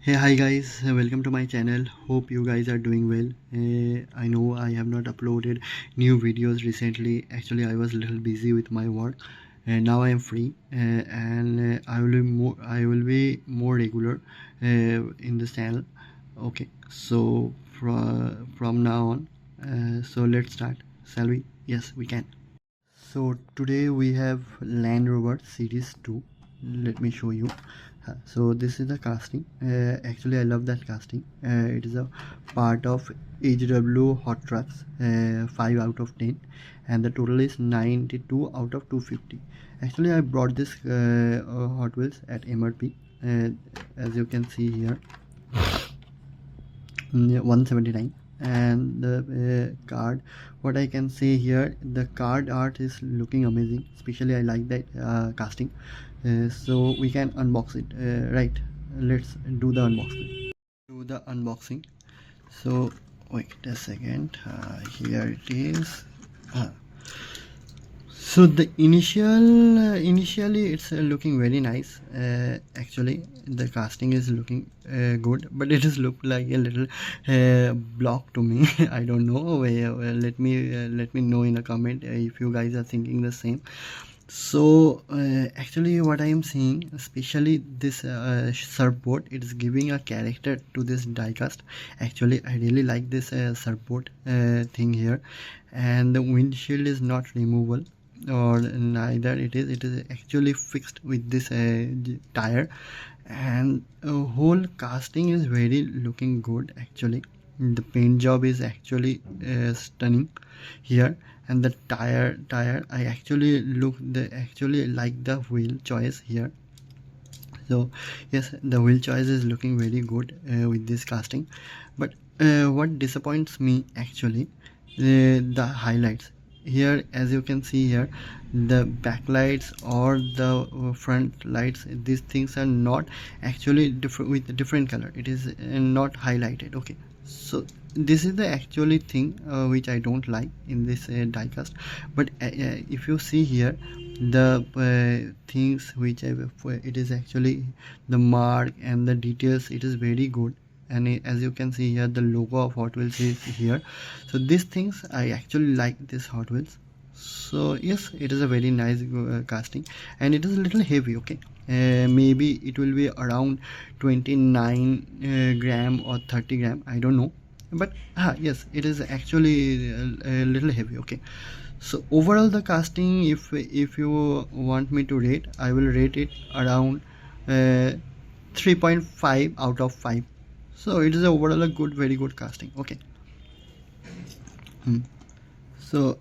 Hey, hi guys, welcome to my channel. Hope you guys are doing well. I know I have not uploaded new videos recently. Actually, I was a little busy with my work, and now I am free, and I will be more regular in this channel. Okay, so from now on, so let's start. Shall we? Yes, we can. So today we have Land Rover Series 2. Let me show you. So this is the casting. Actually I love that casting. It is a part of HW Hot Trucks, 5 out of 10, and the total is 92 out of 250. Actually I brought this Hot Wheels at MRP, as you can see here, 179. And the card, what I can say here, the card art is looking amazing, especially I like that casting. So we can unbox it, right? Let's do the unboxing. So wait a second, here it is. So the initially it's looking very nice. Actually the casting is looking good, but it is look like a little block to me. I don't know. Let me know in a comment if you guys are thinking the same. So actually what I am seeing, especially this surfboard, it is giving a character to this diecast. Actually I really like this surfboard thing here, and the windshield is not removable, or neither it is actually fixed with this tire, and whole casting is very looking good. Actually the paint job is actually stunning here, and the tire I actually like the wheel choice here. So yes, the wheel choice is looking very good with this casting, but what disappoints me actually, the highlights here. As you can see here, the backlights or the front lights, these things are not actually different, with a different color. It is not highlighted. Okay, so this is the actually thing which I don't like in this diecast. But if you see here, the things which it is actually the mark and the details, it is very good. And as you can see here, the logo of Hot Wheels is here. So these things I actually like this Hot Wheels. So yes, it is a very nice casting, and it is a little heavy. Okay, maybe it will be around 29 gram or 30 gram, I don't know, but yes, it is actually a little heavy. Okay, so overall the casting, if you want me to rate, I will rate it around 3.5 out of 5. So it is overall a good, very good casting. Okay. So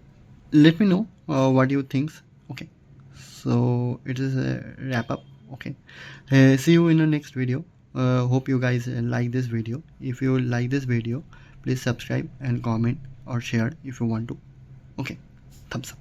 let me know what you think. Okay, so it is a wrap up. Okay, see you in the next video. Hope you guys like this video. If you like this video, please subscribe and comment or share if you want to. Okay, thumbs up.